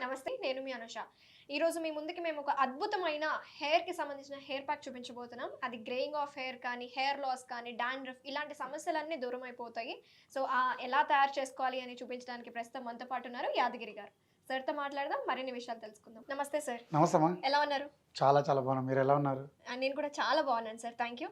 నమస్తే. నేను మీ అనుష. ఈరోజు మీ ముందుకి మేము ఒక అద్భుతమైన హెయిర్‌కి సంబంధించిన హెయిర్ ప్యాక్ చూపించబోతున్నాం. అది గ్రేయింగ్ ఆఫ్ హెయిర్ కానీ, హెయిర్ లాస్ కానీ, డాండ్రఫ్ ఇలాంటి సమస్యలన్నీ దూరమైపోతాయి. సో, ఎలా తయారు చేసుకోవాలి అని చూపించడానికి ప్రస్తుతం మనతో పాటు ఉన్నారు యాదగిరి గారు. సార్‌తో మాట్లాడదాం. మరిన్ని విషయాలు తెలుసుకుందాం. నమస్తే సార్. నమస్తే అమ్మా. ఎలా ఉన్నారు? చాలా చాలా బాగున్నాను. మీరు ఎలా ఉన్నారు? నేను కూడా చాలా బాగున్నాను సార్. Thank you.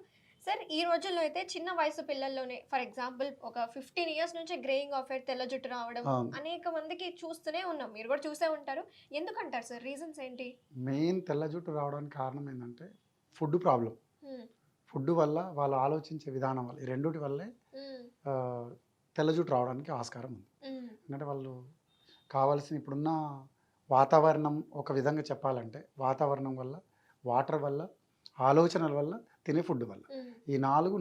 సార్, ఈ రోజుల్లో అయితే చిన్న వయసు పిల్లల్లోనే ఫర్ ఎగ్జాంపుల్ ఒక 15 ఇయర్స్ నుంచి గ్రేయింగ్ ఆఫ్ హెయిర్, తెల్ల జుట్టు రావడం అవును. అనేక మందికి చూస్తూనే ఉన్నాం. మీరు కూడా చూసే ఉంటారు. ఎందుకంటారు సార్? రీజన్స్ ఏంటి? మెయిన్ తెల్ల జుట్టు రావడానికి కారణం ఏంటంటే ఫుడ్ ప్రాబ్లం. హ్మ్. ఫుడ్ వల్ల వాళ్ళు ఆలోచించే విధానం వల్ల ఈ రెండిటి వల్లే హ్మ్. ఆ, తెల్ల జుట్టు రావడానికి ఆస్కారం ఉంది. హ్మ్. ఎందుకంటే వాళ్ళు కావాల్సిన ఇప్పుడున్న వాతావరణం ఒక విధంగా చెప్పాలంటే వాతావరణం వల్ల, వాటర్ వల్ల, ఆలోచనల వల్ల, తినే ఫుడ్ వల్ల హ్మ్. ఈ నాలుగు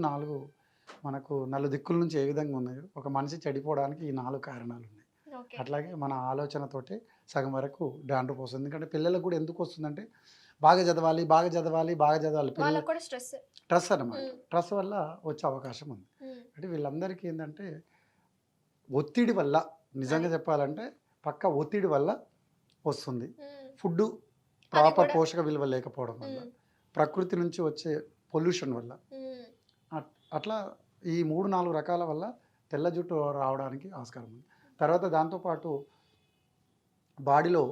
మనకు నలుదిక్కుల నుంచి ఏ విధంగా ఉన్నాయో ఒక మనిషి చెడిపోవడానికి ఈ 4 కారణాలు ఉన్నాయి. ఓకే. అట్లాగే మన ఆలోచనతోటే సగం వరకు డాండ్రఫ్ వస్తుంది. ఎందుకంటే పిల్లలకు కూడా ఎందుకు వస్తుందంటే బాగా చదవాలి పిల్లలు వాళ్ళకి కూడా స్ట్రెస్. స్ట్రెస్ అన్నమాట. హ్మ్. స్ట్రెస్ వల్ల వచ్చే అవకాశం ఉంది. హ్మ్. అంటే వీళ్ళందరికీ ఏంటంటే ఒత్తిడి వల్ల, నిజంగా అది. చెప్పాలంటే పక్క ఒత్తిడి వల్ల వస్తుంది. హ్మ్. ఫుడ్ ప్రాపర్ కూడా. పోషక విలువ లేకపోవడం వల్ల, హ్మ్. ప్రకృతి నుంచి వచ్చే పొల్యూషన్ వల్ల, హ్మ్. అట్లా ఈ 3-4 రకాల వల్ల తెల్ల జుట్టు రావడానికి ఆస్కారం ఉంది. తర్వాత దాంతోపాటు బాడీలో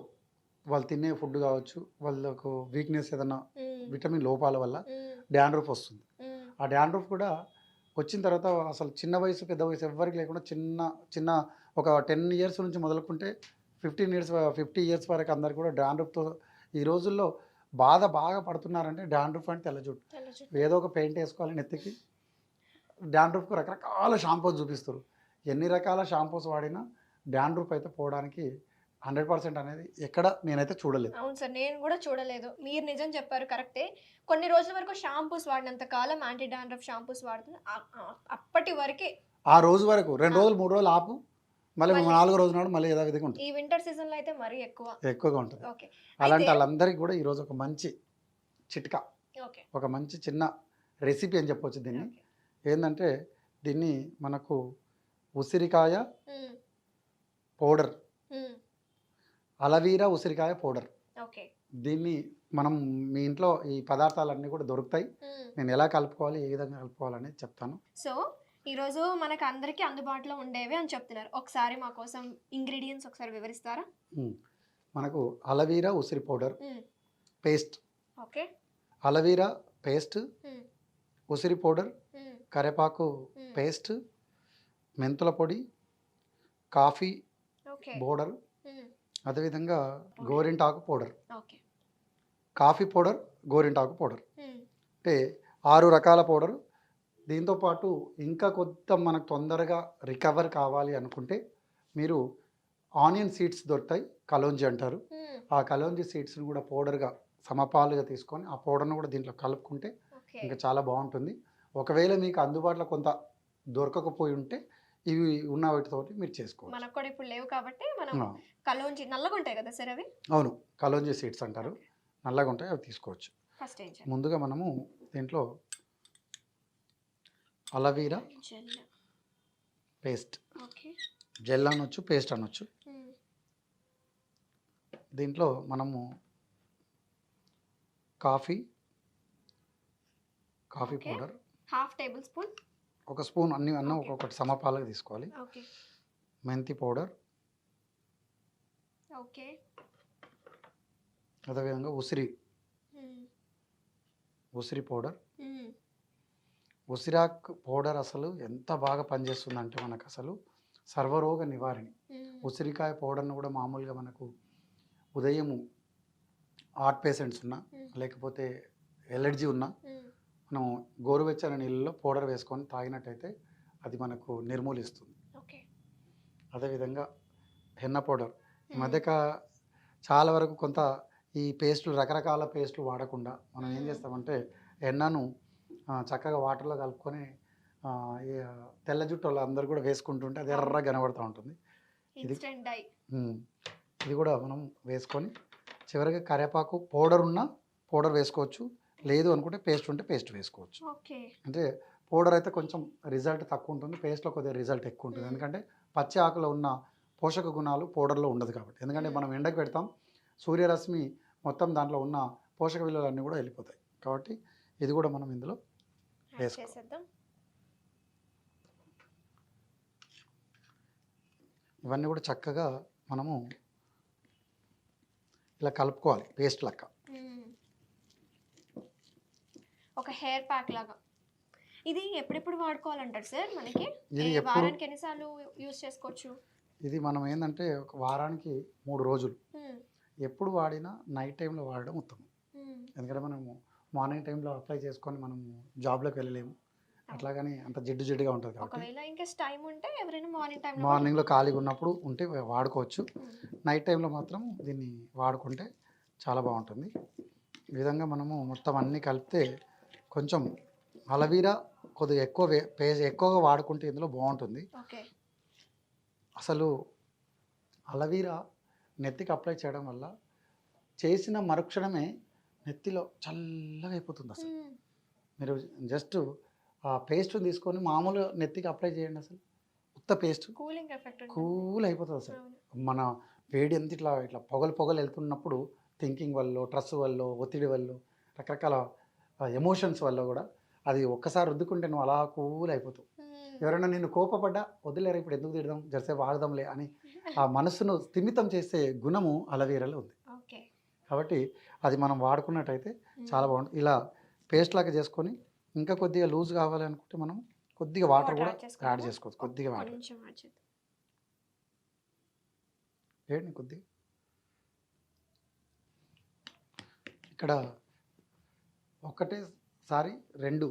వాళ్ళు తినే ఫుడ్ కావచ్చు, వాళ్ళకు వీక్నెస్ ఏదన్నా హ్మ్. విటమిన్ లోపాల వల్ల హ్మ్. డాండ్రఫ్ వస్తుంది. హ్మ్. ఆ డాండ్రఫ్ కూడా వచ్చిన తర్వాత అసలు చిన్న వయసు పెద్ద వయసు ఎవ్వరికి లేకుండా చిన్న చిన్న ఒక 10 ఇయర్స్ నుంచి మొదలుకుంటే 50 ఇయర్స్ వరకు అందరు కూడా డాండ్రఫ్తో ఈ రోజుల్లో బాగా పడుతున్నారంటే డాండ్రఫ్ అంటే తెల్ల జుట్టు. తెల్ల జుట్టు. ఏదో ఒక పెయింట్ వేసుకోవాలి నెత్తికి, డాండ్రఫ్కు రకరకాల షాంపూస్ చూపిస్తారు. ఎన్ని రకాల షాంపూస్ వాడినా డాండ్రఫ్ అయితే పోవడానికి 100% అనేది ఎక్కడ నేనైతే చూడలేదు. అవును సార్. నేను కూడా చూడలేదు. మీరు నిజం చెప్పారు, కరెక్టే. కొన్ని రోజుల వరకు షాంపూస్ వాడినంత కాలం యాంటీ డాండ్రఫ్ షాంపూస్ వాడుతున్నా. అప్పటి వరకే. ఆ రోజు వరకు 2 ఆ! రోజులు 3 రోజులు ఆపు, మళ్ళీ మళ్ళీ 4 రోజు నాడు మళ్ళీ యథావిధిగా ఉంటుంది. ఈ వింటర్ సీజన్‌లో అయితే మరీ ఎక్కువ. ఎక్కువగా ఉంటుంది. ఓకే. అయితే అలాంటి వాళ్ళందరికీ కూడా ఈరోజు ఒక మంచి చిట్కా, ఓకే. ఒక మంచి చిన్న రెసిపీ అని చెప్పొచ్చు దీన్ని. ఓకే. ఏందంటే దీన్ని మనకు ఉసిరికాయ హ్మ్. పౌడర్, హ్మ్. అలవీరా ఉసిరికాయ పౌడర్. ఓకే. దీన్ని మనం మీ ఇంట్లో ఈ పదార్థాలన్నీ కూడా దొరుకుతాయి. హ్మ్. నేను ఎలా కలుపుకోవాలి, ఏ విధంగా కలుపుకోవాలనేది చెప్తాను. సో, ఈరోజు మనకు అందరికి అందుబాటులో ఉండేవి అని చెప్తున్నారు. ఒకసారి మా కోసం ఇంగ్రీడియెంట్స్ ఒకసారి వివరిస్తారా? హ్మ్. మనకు అలవీరా ఉసిరి పౌడర్ హ్మ్. Paste, okay. అలవీరా పేస్ట్, హ్మ్. ఉసిరి పౌడర్, హ్మ్. కరివేపాకు హ్మ్. పేస్ట్, మెంతుల పొడి, కాఫీ ఓకే. పౌడర్, హ్మ్. అదేవిధంగా గోరింటాకు పౌడర్, ఓకే. కాఫీ పౌడర్, గోరింటాకు పౌడర్. హ్మ్. అంటే 6 రకాల పౌడరు. దీంతో పాటు ఇంకా కొంత మనకు తొందరగా రికవర్ కావాలి అనుకుంటే మీరు ఆనియన్ సీడ్స్ దొరుకుతాయి, కలోంజీ అంటారు. హ్మ్. ఆ కలోంజీ సీడ్స్‌ని కూడా పౌడర్‌గా సమపాలుగా తీసుకొని ఆ పౌడర్‌ని కూడా దీంట్లో కలుపుకుంటే ఓకే. ఇంకా చాలా బాగుంటుంది. ఒకవేళ మీకు అందుబాటులో కొంత దొరకకపోయి ఉంటే ఇవి ఉన్న వాటితోటి మీరు చేసుకోవచ్చు. మనకు కూడా ఇప్పుడు లేవు కాబట్టి మనం ఆ, కలోంజి నల్లగుంటాయి కదా సార్ అవి? అవును, కలోంజీ సీడ్స్ అంటారు. ఓకే. నల్లగా ఉంటాయి, అవి తీసుకోవచ్చు. ఫస్ట్ ఏం చేయాలి? ముందుగా మనము దీంట్లో aloe vera gel. Paste, okay. Gel అనొచ్చు, పేస్ట్ అనొచ్చు. హ్మ్. దీంట్లో మనము coffee okay. Powder half tablespoon. ఒక స్పూన్, అన్నీ ఓకే. ఒక్కొక్కటి సమపాలుగా తీసుకోవాలి. ఓకే. మెంతి పౌడర్, ఓకే. అదేవిధంగా హ్మ్. ఉసిరి పౌడర్. హ్మ్. ఉసిరాకు పౌడర్ అసలు ఎంత బాగా పనిచేస్తుందంటే మనకు అసలు సర్వరోగ నివారణి. హ్మ్. ఉసిరికాయ పౌడర్ను కూడా మామూలుగా మనకు ఉదయము హార్ట్ పేషెంట్స్ ఉన్నా, హ్మ్. లేకపోతే ఎలర్జీ ఉన్నా హ్మ్. మనం గోరువెచ్చని నీళ్ళలో పౌడర్ వేసుకొని తాగినట్టయితే అది మనకు నిర్మూలిస్తుంది. ఓకే. అదేవిధంగా హెన్న పౌడర్ ఈ హ్మ్. మధ్య చాలా వరకు కొంత ఈ పేస్టులు, రకరకాల పేస్టులు వాడకుండా మనం ఏం హ్మ్. చేస్తామంటే హెన్నను చక్కగా వాటర్లో కలుపుకొని ఈ తెల్ల జుట్టు వాళ్ళందరూ కూడా వేసుకుంటుంటే అది అవును. ఎర్రగా కనబడుతూ ఉంటుంది. ఇది ఇన్‌స్టంట్ డై. ఉమ్, ఇది కూడా మనం వేసుకొని చివరిగా కరివేపాకు పౌడర్ ఉన్న పౌడర్ వేసుకోవచ్చు, లేదు అనుకుంటే పేస్ట్ ఉంటే పేస్ట్ వేసుకోవచ్చు. ఓకే. అంటే పౌడర్ అయితే కొంచెం రిజల్ట్ తక్కువ ఉంటుంది, పేస్ట్లో కొద్దిగా రిజల్ట్ ఎక్కువ ఉంటుంది. హ్మ్. ఎందుకంటే పచ్చి ఆకులో ఉన్న పోషక గుణాలు పౌడర్లో ఉండదు కాబట్టి. ఎందుకంటే మనం ఎండకు పెడతాం, సూర్యరశ్మి మొత్తం దాంట్లో ఉన్న పోషక విలువలన్నీ కూడా వెళ్ళిపోతాయి. కాబట్టి ఇది కూడా మనం ఇందులో వేసుకోవాలి. చేసేద్దాం. ఇవన్నీ కూడా చక్కగా మనము ఇలా కలుపుకోవాలి పేస్ట్ లెక్క. ఒక హెయిర్ ప్యాక్ లాగా. ఇది ఎప్పుడెప్పుడు వాడుకోవాలంటారు సార్ మనకి? ఇది ఎప్పుడు వారానికి ఎన్నిసార్లు యూజ్ చేసుకోవచ్చు? ఇది మనం ఏంటంటే ఒక వారానికి 3 రోజులు ఎప్పుడు వాడినా నైట్ టైంలో వాడడం ఉత్తమం. ఎందుకంటే మనము మార్నింగ్ టైంలో అప్లై చేసుకొని మనము జాబ్లోకి వెళ్ళలేము, అట్లాగని అంత జిడ్డు జిడ్డుగా ఉంటుంది కాబట్టి ఒకవేళ ఇంకా టైం ఉంటే ఎవరైనా మార్నింగ్ టైం మార్నింగ్లో ఖాళీగా ఉన్నప్పుడు ఉంటే వాడుకోవచ్చు. నైట్ టైంలో మాత్రం దీన్ని వాడుకుంటే చాలా బాగుంటుంది. ఈ విధంగా మనము మొత్తం అన్నీ కలిపితే కొంచెం అలవీరా కొద్దిగా ఎక్కువగా వాడుకుంటే ఇందులో బాగుంటుంది. ఓకే. అసలు అలవీరా నెత్తికి అప్లై చేయడం వల్ల చేసిన మరుక్షణమే నెత్తిలో చల్లగా అయిపోతుంది. అసలు మీరు జస్ట్ ఆ పేస్ట్ తీసుకొని మామూలుగా నెత్తికి అప్లై చేయండి. అసలు ఉత్త పేస్ట్ కూలింగ్ ఎఫెక్ట్ కూల్ అయిపోతుంది. అసలు మన వేడి ఎంత ఇట్లా ఇట్లా పొగలు వెళ్తున్నప్పుడు థింకింగ్ వల్ల, స్ట్రెస్ వల్ల, ఒత్తిడి వల్ల, రకరకాల ఎమోషన్స్ వల్ల కూడా అది ఒక్కసారి రుద్దుకుంటే నువ్వు అలా కూల్ అయిపోతావు. ఎవరైనా నిన్ను కోపపడ్డా వదిలేరా ఇప్పుడు ఎందుకు తిడదాం, జరసేపు ఆగదాంలే అని ఆ మనసును స్థిమితం చేసే గుణము అలవీరాలో ఉంది. కాబట్టి అది మనం వాడుకున్నట్టయితే చాలా బాగుంటుంది. ఇలా పేస్ట్ లాగా చేసుకొని ఇంకా కొద్దిగా లూజ్ కావాలి అనుకుంటే మనం కొద్దిగా వాటర్ కూడా యాడ్ చేసుకోవచ్చు. కొద్దిగా వాటర్ ఏంటి కొద్దిగా ఇక్కడ ఒకటేసారి 2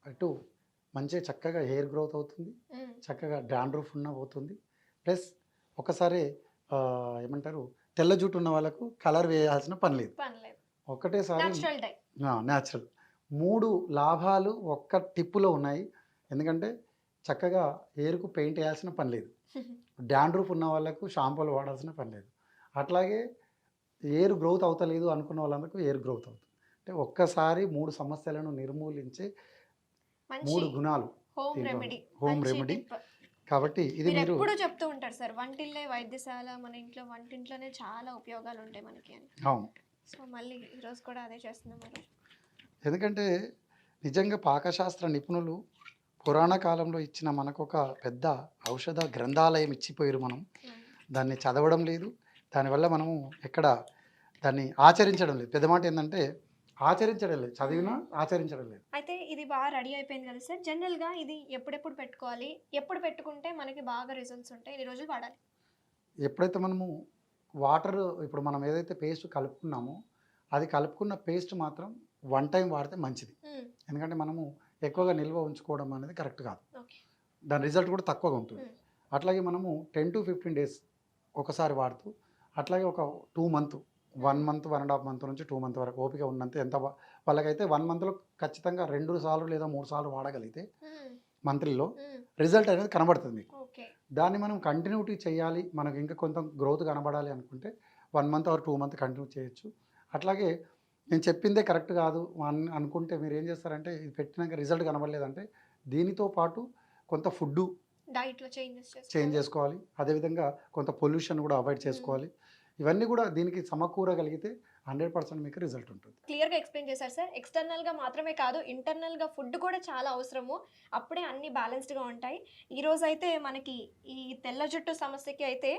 అటు మంచిగా చక్కగా హెయిర్ గ్రోత్ అవుతుంది, చక్కగా డాండ్రఫ్ ఉన్న పోతుంది. ప్లస్ ఒకసారి ఏమంటారు తెల్ల జుట్టు ఉన్న వాళ్ళకు కలర్ వేయాల్సిన పని లేదు. ఒకటేసారి న్యాచురల్ 3 లాభాలు ఒక్క టిప్పులో ఉన్నాయి. ఎందుకంటే చక్కగా హెయిర్కు పెయింట్ వేయాల్సిన పని లేదు, డాండ్రఫ్ ఉన్న వాళ్ళకు షాంపూలు వాడాల్సిన పని లేదు, అట్లాగే హెయిర్ గ్రోత్ అవుతలేదు అనుకున్న వాళ్ళందరికీ హెయిర్ గ్రోత్ అవుతుంది. అంటే ఒక్కసారి 3 సమస్యలను నిర్మూలించే 3 గుణాలు హోమ్ రెమెడీ. కాబట్టి ఇది మీరు ఎప్పుడు చెప్తూ ఉంటారు సార్, వంటిల్లే వైద్యశాల, మన ఇంట్లో వంటింట్లోనే చాలా ఉపయోగాలు ఉంటాయి మనకి అని. అవును. సో మళ్ళీ ఈరోజు కూడా అదే చేస్తున్నాం. ఎందుకంటే నిజంగా పాకశాస్త్ర నిపుణులు పురాణ కాలంలో ఇచ్చిన మనకు ఒక పెద్ద ఔషధ గ్రంథాలయం ఇచ్చిపోయారు. మనం దాన్ని చదవడం లేదు, దానివల్ల మనము ఎక్కడ దాన్ని ఆచరించడం లేదు. పెద్ద మాట ఏంటంటే ఆచరించడం లేదు, చదివినా ఆచరించడం లేదు. అయితే ఇది బాగా రెడీ అయిపోయింది కదా సార్, జనరల్గా ఇది ఎప్పుడెప్పుడు పెట్టుకోవాలి, ఎప్పుడు పెట్టుకుంటే మనకి బాగా రిజల్ట్స్ ఉంటాయి, ఎన్ని రోజులు వాడాలి? ఎప్పుడైతే మనము వాటర్ ఇప్పుడు మనం ఏదైతే పేస్ట్ కలుపుకున్నామో అది కలుపుకున్న పేస్ట్ మాత్రం 1 టైం వాడితే మంచిది. ఎందుకంటే మనము ఎక్కువగా నిల్వ ఉంచుకోవడం అనేది కరెక్ట్ కాదు, దాని రిజల్ట్ కూడా తక్కువగా ఉంటుంది. అట్లాగే మనము 10 to 15 days ఒకసారి వాడుతూ, అట్లాగే ఒక 2 months 1 month 1.5 month నుంచి 2 months వరకు ఓపిక ఉన్నంత ఎంత వాళ్ళకైతే 1 monthలో ఖచ్చితంగా 2 సార్లు లేదా 3 సార్లు వాడగలిగితే మంత్లీలో రిజల్ట్ అనేది కనబడుతుంది మీకు. దాన్ని మనం కంటిన్యూటీ చేయాలి, మనకు ఇంకా కొంత గ్రోత్ కనబడాలి అనుకుంటే 1 month or 2 months కంటిన్యూ చేయొచ్చు. అట్లాగే నేను చెప్పిందే కరెక్ట్ కాదు అనుకుంటే మీరు ఏం చేస్తారంటే ఇది పెట్టినాక రిజల్ట్ కనబడలేదంటే దీనితో పాటు కొంత ఫుడ్ డైట్లో చేంజ్ చేసుకోవాలి, అదేవిధంగా కొంత పొల్యూషన్ కూడా అవాయిడ్ చేసుకోవాలి. ఇవన్నీ కూడా దీనికి సమకూరగలిగితే 100% మీకు రిజల్ట్ ఉంటుంది. క్లియర్గా ఎక్స్ప్లెయిన్ చేశారు సార్. ఎక్స్టర్నల్గా మాత్రమే కాదు, ఇంటర్నల్గా ఫుడ్ కూడా చాలా అవసరము, అప్పుడే అన్నీ బ్యాలెన్స్డ్గా ఉంటాయి. ఈరోజు అయితే మనకి ఈ తెల్ల జుట్టు సమస్యకి అయితే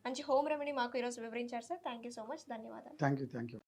మంచి హోమ్ రెమెడీ మాకు ఈరోజు వివరించారు sir. Thank you so much, ధన్యవాదాలు. Thank you.